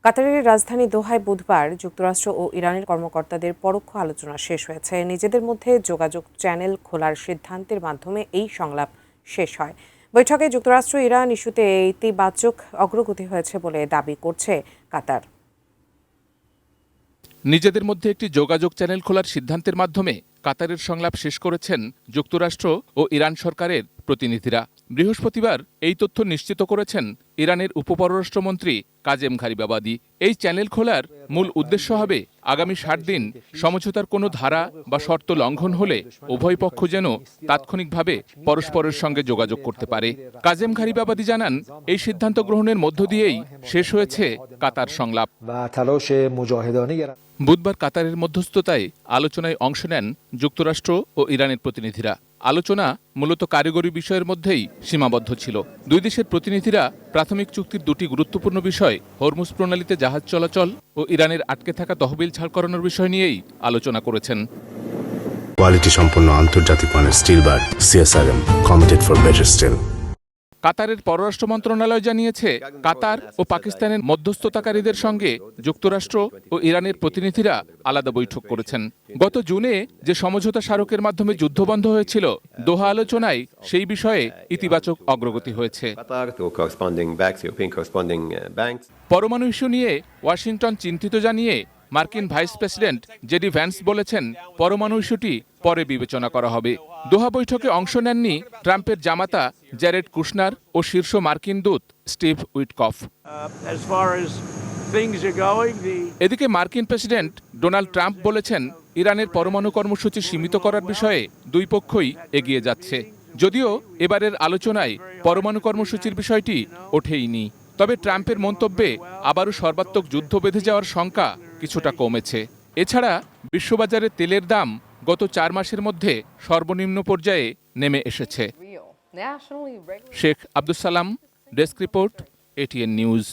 কাতারের রাজধানী দোহায় বুধবার যুক্তরাষ্ট্র ও ইরানের কর্মকর্তাদের পরোক্ষ আলোচনা শেষ হয়েছে। নিজেদের মধ্যে যোগাযোগ চ্যানেল খোলার সিদ্ধান্তের মাধ্যমে এই সংলাপ শেষ হয়। বৈঠকে যুক্তরাষ্ট্র ইরান ইস্যুতে ইতিবাচক অগ্রগতি হয়েছে বলে দাবি করছে কাতার। নিজেদের মধ্যে একটি যোগাযোগ চ্যানেল খোলার সিদ্ধান্তের মাধ্যমে কাতারের সংলাপ শেষ করেছেন যুক্তরাষ্ট্র ও ইরান সরকারের প্রতিনিধিরা। বৃহস্পতিবার এই তথ্য নিশ্চিত করেছেন ইরানের উপপররাষ্ট্রমন্ত্রী কাজেম ঘারিবাবাদি। এই চ্যানেল খোলার মূল উদ্দেশ্য হবে আগামী ৬০ দিন সমঝোতার কোনো ধারা বা শর্ত লঙ্ঘন হলে উভয় পক্ষ যেন তাৎক্ষণিকভাবে পরস্পরের সঙ্গে যোগাযোগ করতে পারে। কাজেম ঘারিবাবাদি জানান, এই সিদ্ধান্ত গ্রহণের মধ্য দিয়েই শেষ হয়েছে কাতার সংলাপ। বুধবার কাতারের মধ্যস্থতায় আলোচনায় অংশ নেন যুক্তরাষ্ট্র ও ইরানের প্রতিনিধিরা। আলোচনা মূলত কারিগরি বিষয়ের মধ্যেই সীমাবদ্ধ ছিল। দুই দেশের প্রতিনিধিরা প্রাথমিক চুক্তির দুটি গুরুত্বপূর্ণ বিষয়, হরমুজ প্রণালীতে জাহাজ চলাচল ও ইরানের আটকে থাকা তহবিল ছাড় করানোর বিষয় নিয়েই আলোচনা করেছেন। কোয়ালিটি সম্পন্ন আন্তর্জাতিক মানের still bar CSRM, committed for better still. কাতারের পররাষ্ট্র মন্ত্রণালয় জানিয়েছে, কাতার ও পাকিস্তানের মধ্যস্থতাকারীদের সঙ্গে যুক্তরাষ্ট্র ও ইরানের প্রতিনিধিরা আলাদা বৈঠক করেছেন। গত জুনে যে সমঝোতা স্মারকের মাধ্যমে যুদ্ধবন্ধ হয়েছিল, দোহা আলোচনায় সেই বিষয়ে ইতিবাচক অগ্রগতি হয়েছে। পরমাণু ইস্যু নিয়ে ওয়াশিংটন চিন্তিত জানিয়ে মার্কিন ভাইস প্রেসিডেন্ট জেডি ভ্যান্স বলেছেন, পরমাণু ইস্যুটি পরে বিবেচনা করা হবে। দোহা বৈঠকে অংশ নেননি ট্রাম্পের জামাতা জ্যারেড কুশনার ও শীর্ষ মার্কিন দূত স্টিভ উইটকফ। এদিকে মার্কিন প্রেসিডেন্ট ডোনাল্ড ট্রাম্প বলেছেন, ইরানের পরমাণু কর্মসূচি সীমিত করার বিষয়ে দুই পক্ষই এগিয়ে যাচ্ছে। যদিও এবারের আলোচনায় পরমাণু কর্মসূচির বিষয়টি ওঠেইনি, তবে ট্রাম্পের মন্তব্যে আবারও সর্বাত্মক যুদ্ধ বেঁধে যাওয়ার শঙ্কা কিছুটা কমেছে। এছাড়া বিশ্ববাজারে তেলের দাম গত 4 মাসের মধ্যে সর্বনিম্ন পর্যায়ে নেমে এসেছে। Sheikh Abdus Salam, desk report, ATN news.